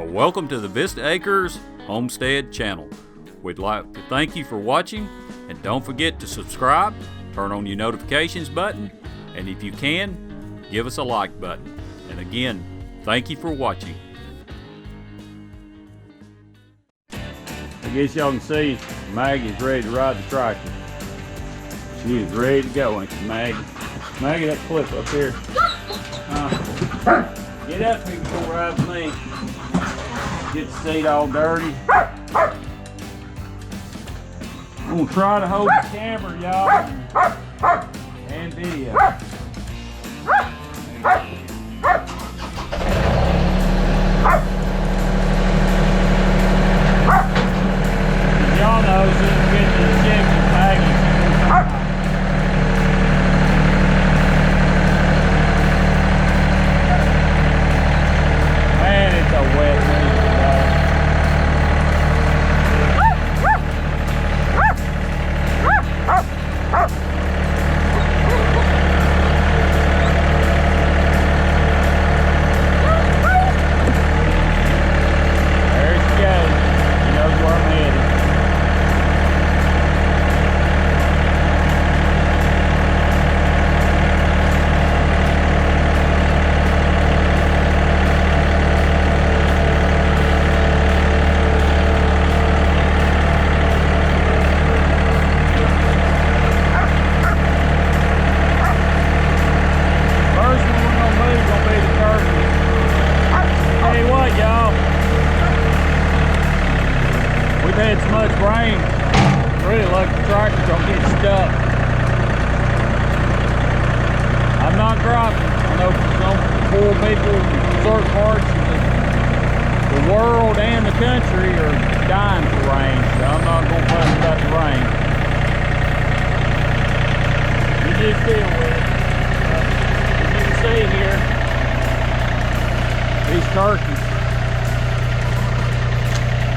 Welcome to the Vista Acres Homestead channel. We'd like to thank you for watching, and don't forget to subscribe, turn on your notifications button, and if you can, give us a like button. And again, thank you for watching. I guess y'all can see Maggie's ready to ride the tractor. She is ready to go, ain't she, Maggie? Maggie, that clip up here. Get up here and go ride with me. Get the seat all dirty. I'm gonna try to hold the camera, y'all, and video. Y'all know as soon as we get to the chicken, Maggie. Man, it's a wet day. Had so much rain, really like the tractor's gonna get stuck. I'm not griping. I know some poor people in certain parts of the world and the country are dying for rain, so I'm not gonna fuss about the rain. You just deal with it. As you can see here, these turkeys,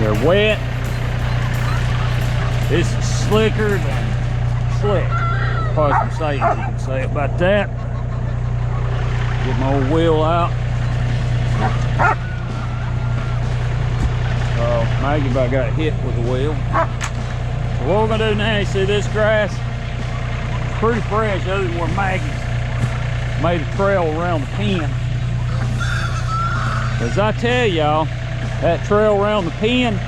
they're wet. This is slicker than slick. Probably some sayings you can say about that. Get my old wheel out. Maggie about got hit with the wheel. So what we're gonna do now, you see this grass? It's pretty fresh other than where Maggie made a trail around the pen. As I tell y'all, that trail around the pen,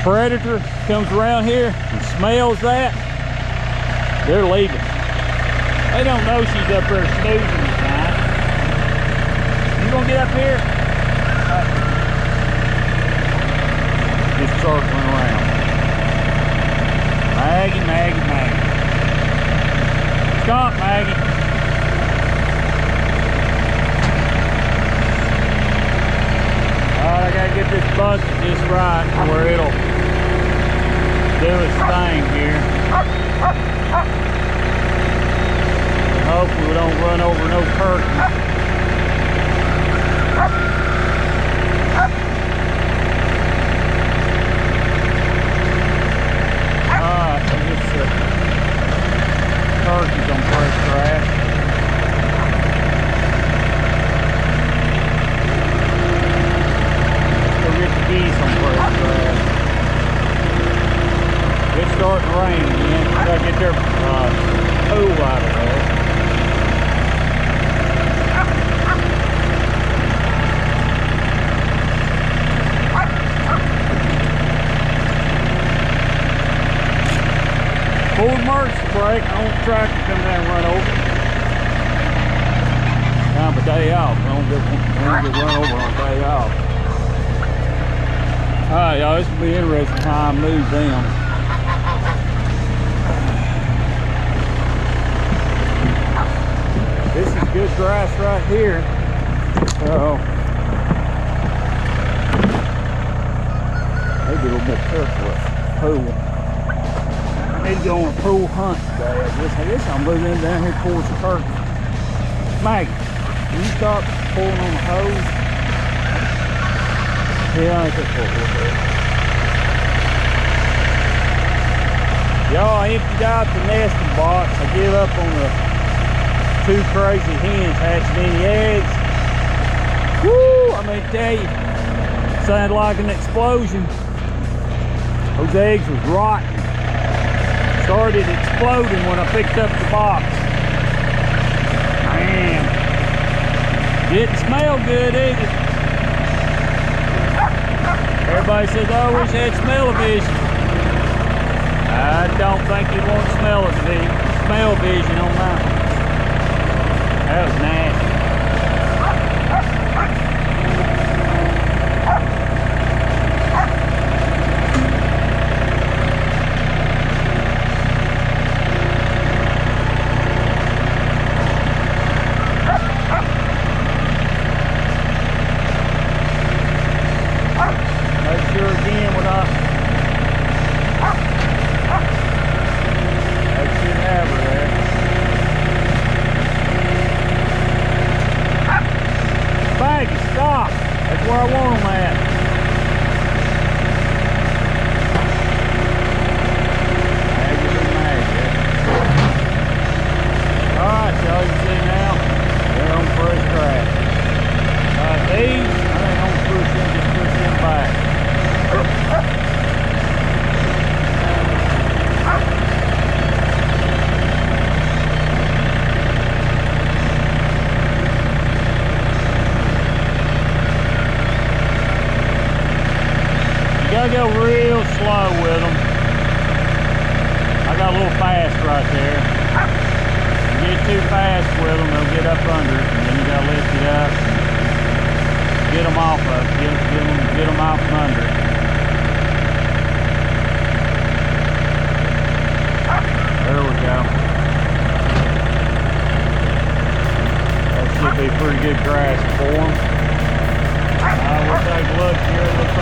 predator comes around here and smells that, they're leaving. They don't know she's up there snoozing tonight. You gonna get up here? Just circling around. Maggie, Maggie, Maggie. Stop, Maggie. Alright, I gotta get this bucket just right where it'll do its thing here. Hopefully we don't run over no turkey. Alright, so this turkey's on fresh grass. Geese on fresh grass. It's starting to rain again. I gotta get their pool out of there. Full emergency brake. I don't want the tractor to come down and run over. Time of day off. I don't get run over on day off. Alright, y'all, this will be interesting how I move them. This is good grass right here. So, maybe a little bit careful at the pool. I need to go on a pool hunt today. I guess I'm moving down here towards the turkey. Maggie, can you stop pulling on the hose? Yeah, I think that's what we'll do. Y'all, I emptied out the nesting box. I give up on the 2 crazy hens hatching any eggs. Woo! I mean, tell you, sounded like an explosion. Those eggs was rotten. Started exploding when I picked up the box. Man, didn't smell good either. Everybody says, oh, I wish I had smell-o-vision. I don't think you want smell-vision on mine. That was nasty. Where I want them at. Alright, y'all, you can see now, they're on fresh grass. These, I think I'm gonna just push them back. You gotta go real slow with them. I got a little fast right there. You get too fast with them, they'll get up under it, and then you gotta lift it up and get them off of it. Get them off from under it. There we go. That should be pretty good grass for them. We'll take a look here. It looks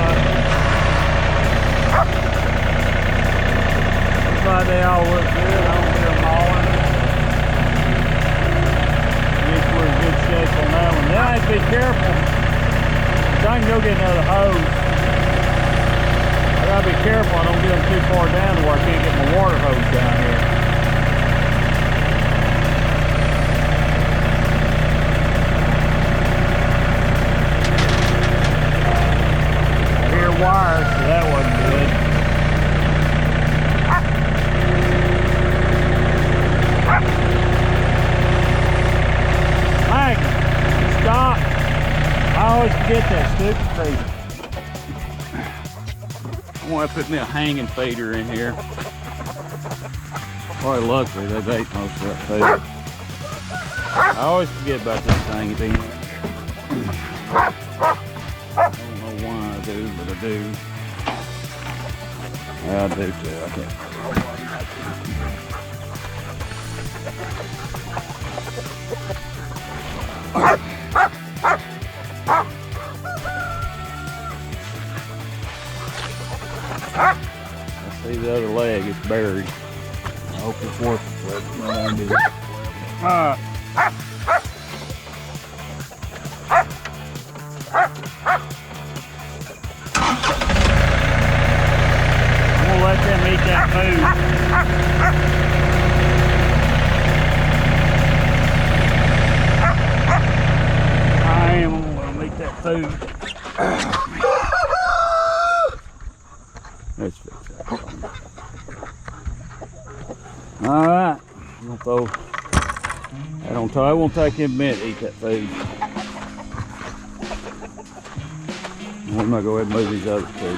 like they all look good. I don't hear them mauling. Guess we're in good shape on that one. Then I have to be careful. So I can go get another hose. I gotta be careful I don't get them too far down to where I can't get my water hose down here. I hear wires, so that wasn't good. Maggie, stop. I always forget that stupid feeder. I'm gonna put me a hanging feeder in here. Probably luckily they've ate most of that feeder. I always forget about this thing thing. I don't know why I do, but I do. Yeah, I do too. I can't. I see the other leg, it's buried. I hope it's worth it. I'm gonna let them eat that food. I'm gonna eat that food. Let's fix that. Alright. I'm gonna throw that on top. It won't take him a minute to eat that food. I'm gonna go ahead and move these other two.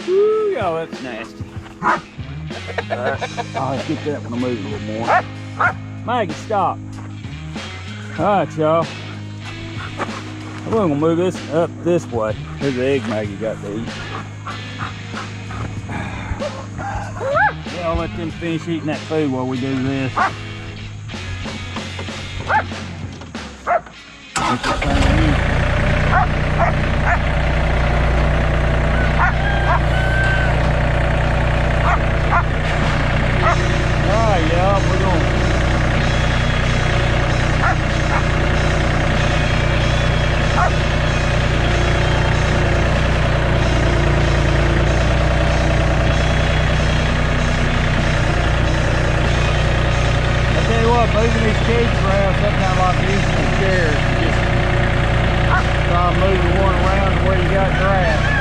Woo, y'all, that's nasty. I'll get that one to move a little more. Maggie, stop. Alright, y'all. I'm gonna move this up this way. Here's the egg Maggie got to eat. Yeah, I'll let them finish eating that food while we do this. moving these cages around, sometimes like using the chairs. Just try to move the one around to where you got grass.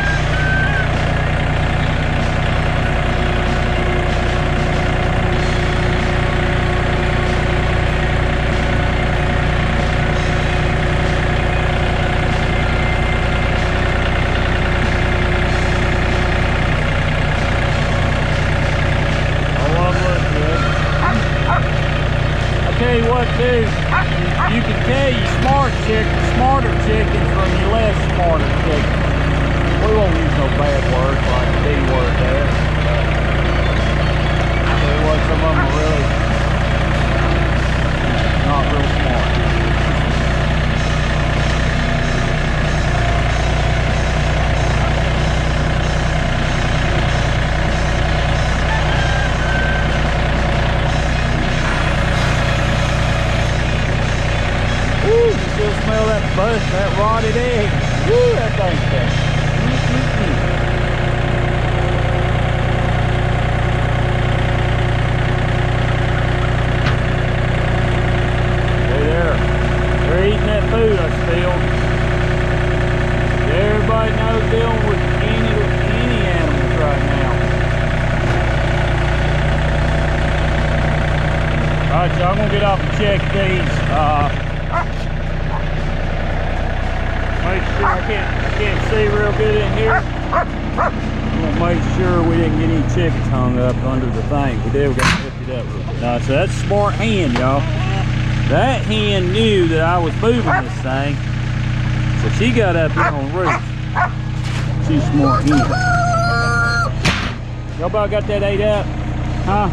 Tell you what, too, you can tell you smarter chickens from your less smarter chickens. We won't use no bad words like the B word there. Tell you what, some of them are really not real smart. Still smell that bust, that rotted egg. Woo, that thing's bad. They're eating that food I spilled. Everybody knows dealing with any animals right now. Alright, y'all, I'm gonna get off and check these. Make sure I can't see real good in here. I'm gonna make sure we didn't get any chickens hung up under the thing. We did, we got to lift it up real quick. So that's a smart hen, y'all. That hen knew that I was moving this thing, so she got up here on the roof. She's a smart hen. Y'all about got that ate up? Huh?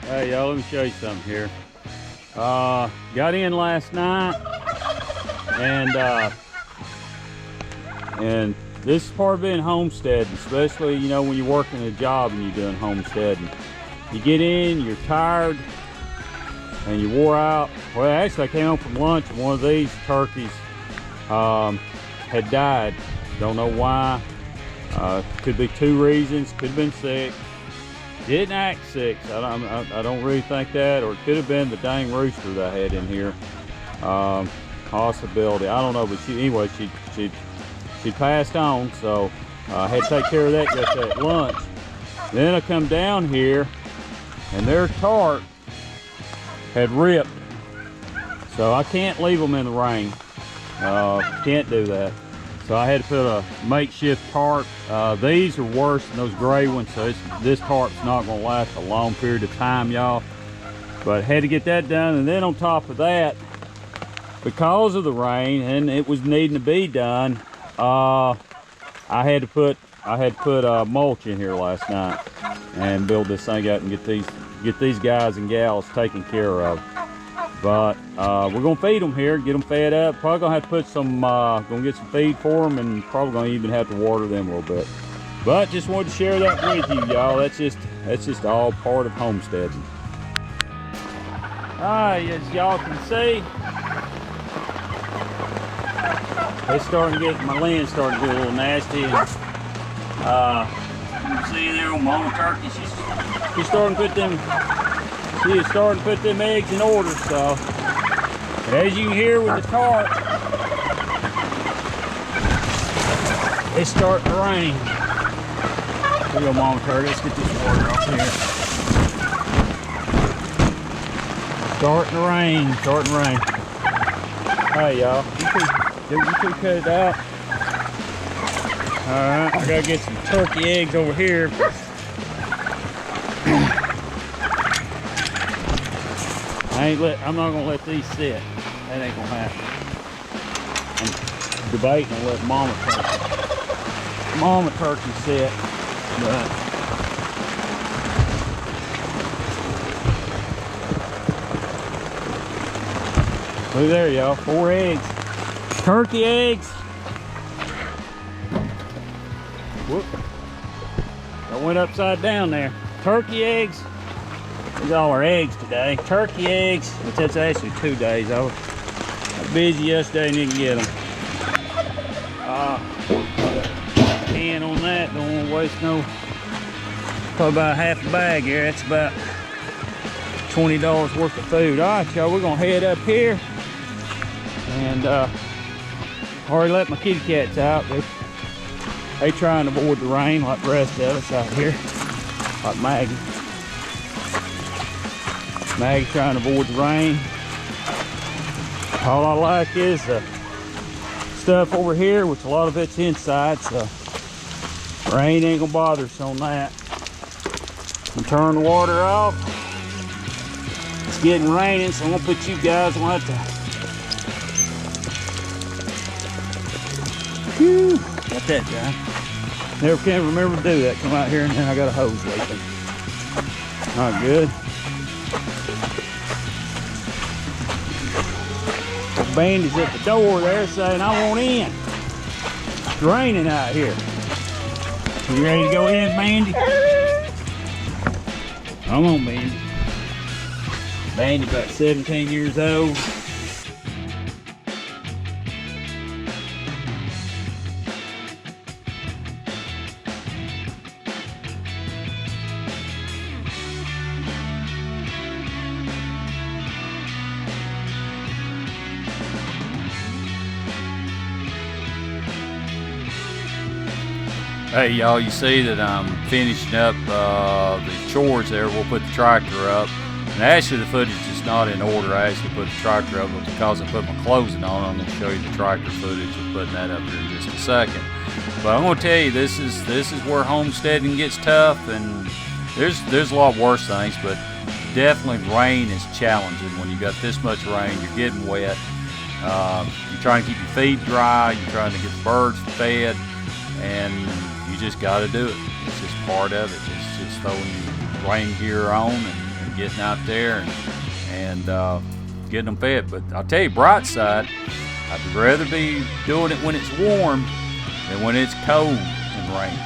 Hey y'all, let me show you something here. Got in last night, and this is part of being homestead, especially, you know, when you're working a job and you're doing homesteading. You get in, you're tired, and you wore out. Well, actually, I came home from lunch, and one of these turkeys had died. Don't know why. Could be two reasons. Could have been sick. Didn't act sick. So I don't really think that, or it could have been the dang rooster that I had in here. Possibility. I don't know, but anyway, she passed on, so I had to take care of that just at lunch. Then I come down here, and their tarp had ripped, so I can't leave them in the rain. Can't do that. So I had to put a makeshift tarp. These are worse than those gray ones, so this tarp's not going to last a long period of time, y'all. But had to get that done, and then on top of that, because of the rain and it was needing to be done, I had to put mulch in here last night and build this thing out and get these guys and gals taken care of. But we're gonna feed them here, get them fed up. Probably gonna have to put some, gonna get some feed for them, and probably gonna even have to water them a little bit. But just wanted to share that with you, y'all. That's just all part of homesteading. Alright, as y'all can see, it's starting to get, my lens starting to get a little nasty. And, you can see there on Mama Turkey, she's starting to put them. She is starting to put them eggs in order, so. But as you can hear with the tarp, it's starting to rain. Here we go, Mama Turkey. Let's get this water off here. Starting to rain, starting to rain. Hey, y'all, you can cut it out. All right, I gotta get some turkey eggs over here. I'm not gonna let these sit. That ain't gonna happen. I'm debating on letting Mama Turkey sit, but look there, y'all. 4 eggs, turkey eggs. Whoop! I went upside down there. Turkey eggs. These all our eggs today. Turkey eggs, which that's actually 2 days. I was busy yesterday and didn't get them. Can on that, don't want to waste no, probably about half a bag here. That's about $20 worth of food. All right, y'all, we're gonna head up here and already let my kitty cats out. They trying to avoid the rain like the rest of us out here, like Maggie. Maggie trying to avoid the rain. All I like is the stuff over here, which a lot of it's inside, so rain ain't gonna bother us on that. I'm turn the water off. It's getting raining, so I'm gonna put you guys on to. Whew, got that done. Never can remember to do that. Come out here and then I got a hose leaking. Not good. Bandy's at the door there saying, I want in. It's raining out here. You ready to go in, Bandy? Come on, Bandy. Bandy's about 17 years old. Hey y'all, you see that I'm finishing up the chores there. We'll put the tractor up. And actually the footage is not in order. I actually put the tractor up, but because I put my closing on, I'm going to show you the tractor footage of putting that up here in just a second. But I'm going to tell you, this is where homesteading gets tough, and there's a lot worse things, but definitely rain is challenging. When you got this much rain, you're getting wet. You're trying to keep your feet dry, you're trying to get the birds fed, and you just got to do it. It's just part of it. It's just throwing your rain gear on and getting out there and getting them fed. But I'll tell you, bright side, I'd rather be doing it when it's warm than when it's cold and rainy.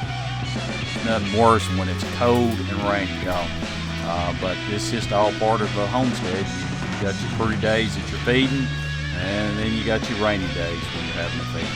There's nothing worse than when it's cold and rainy, y'all. But it's just all part of a homestead. You got your pretty days that you're feeding, and then you got your rainy days when you're having to feed.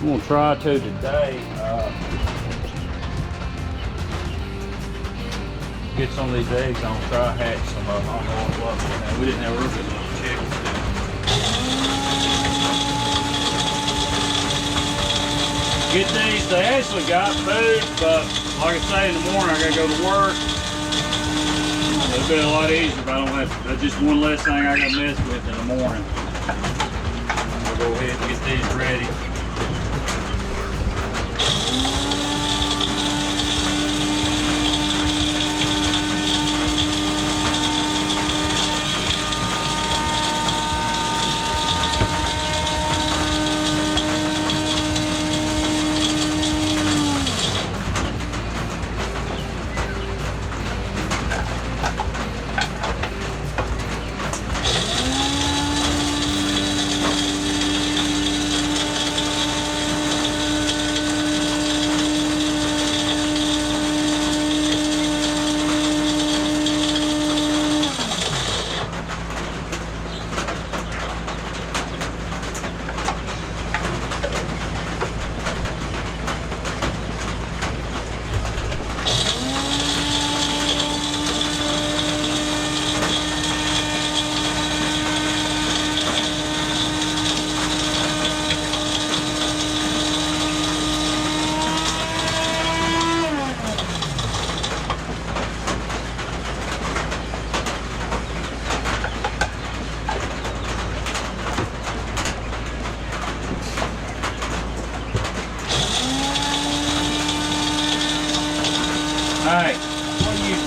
I'm gonna try to today get some of these eggs on, try to hatch some of them. I don't know what we didn't have real good little chickens. Get these, they actually got food, but like I say, in the morning I gotta go to work. It'll be a lot easier if I don't have to. That's just one less thing I gotta mess with in the morning. I'll go ahead and get these ready.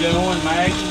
doing, Maggie?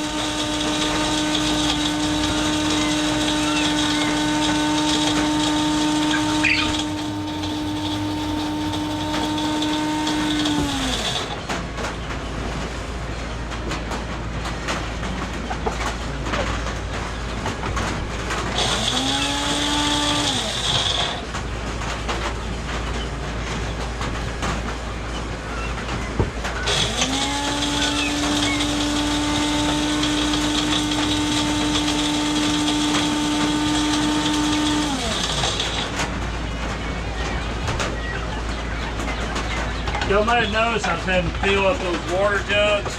Y'all might have noticed I was having to fill up those water jugs.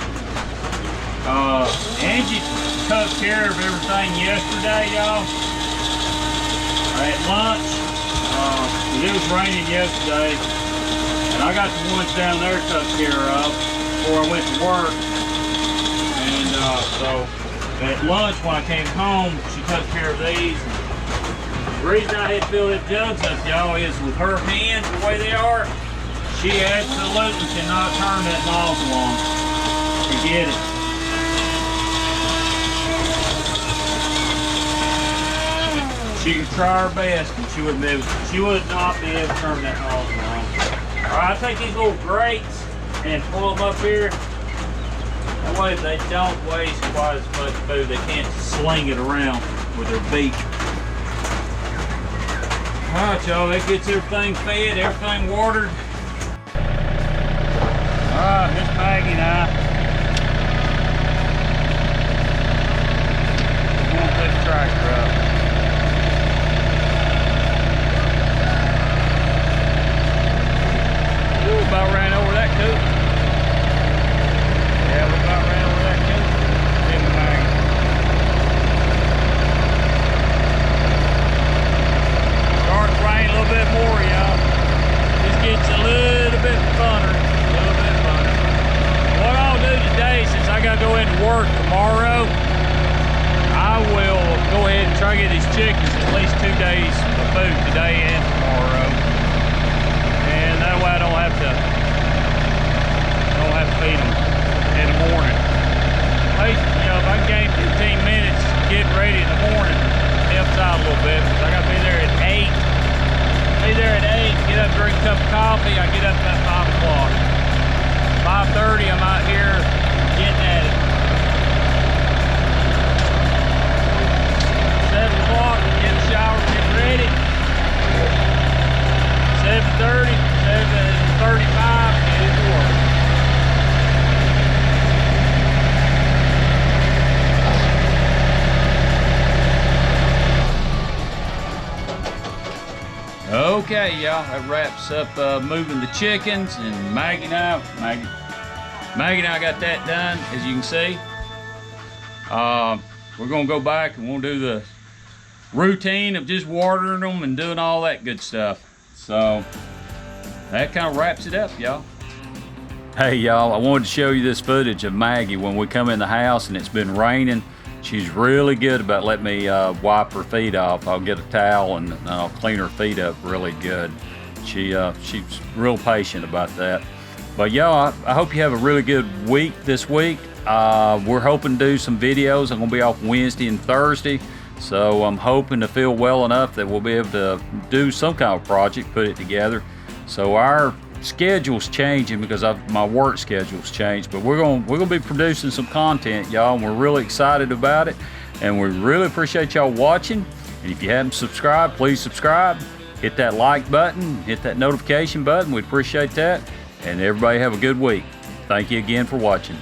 Angie took care of everything yesterday, y'all. At lunch, it was raining yesterday, and I got the ones down there took care of before I went to work. And so at lunch when I came home, she took care of these. The reason I had to fill the jugs up, y'all, is with her hands the way they are, she absolutely cannot turn that nozzle on. Forget it. She could try her best and she would not be able to turn that nozzle on. Alright, I take these little grates and pull them up here. That way they don't waste quite as much food. They can't sling it around with their beak. Alright, y'all, that gets everything fed, everything watered. Alright, Miss Maggie and I. We're going to put the tractor up. Ooh, about ran over that coop. Yeah, we about ran over that coop. Miss Maggie. Starting to rain a little bit more, y'all. This gets a little bit funner. What I'll do today, since I got to go into work tomorrow, I will go ahead and try to get these chickens at least 2 days of food today and tomorrow. And that way I don't have to feed them in the morning. Hey, you know, if I can gain 15 minutes getting ready in the morning, it helps out a little bit, because I got to be there at 8. Be there at 8, get up, drink a cup of coffee. I get up about 5 o'clock. 5:30, I'm out here getting at it. 7 o'clock, get in the shower, get ready. 7:30, 7:35, get into work. Okay, y'all, that wraps up moving the chickens, and Maggie and I got that done, as you can see. We're gonna go back and we'll do the routine of just watering them and doing all that good stuff. So that kind of wraps it up, y'all. Hey, y'all, I wanted to show you this footage of Maggie when we come in the house and it's been raining. She's really good about letting me wipe her feet off. I'll get a towel and I'll clean her feet up really good. She's real patient about that. But y'all, I hope you have a really good week this week. We're hoping to do some videos. I'm gonna be off Wednesday and Thursday. So I'm hoping to feel well enough that we'll be able to do some kind of project, put it together. So our schedule's changing because my work schedule's changed, but we're gonna be producing some content, y'all, and we're really excited about it, and we really appreciate y'all watching. And if you haven't subscribed, please subscribe, hit that like button, hit that notification button. We'd appreciate that, and everybody have a good week. Thank you again for watching.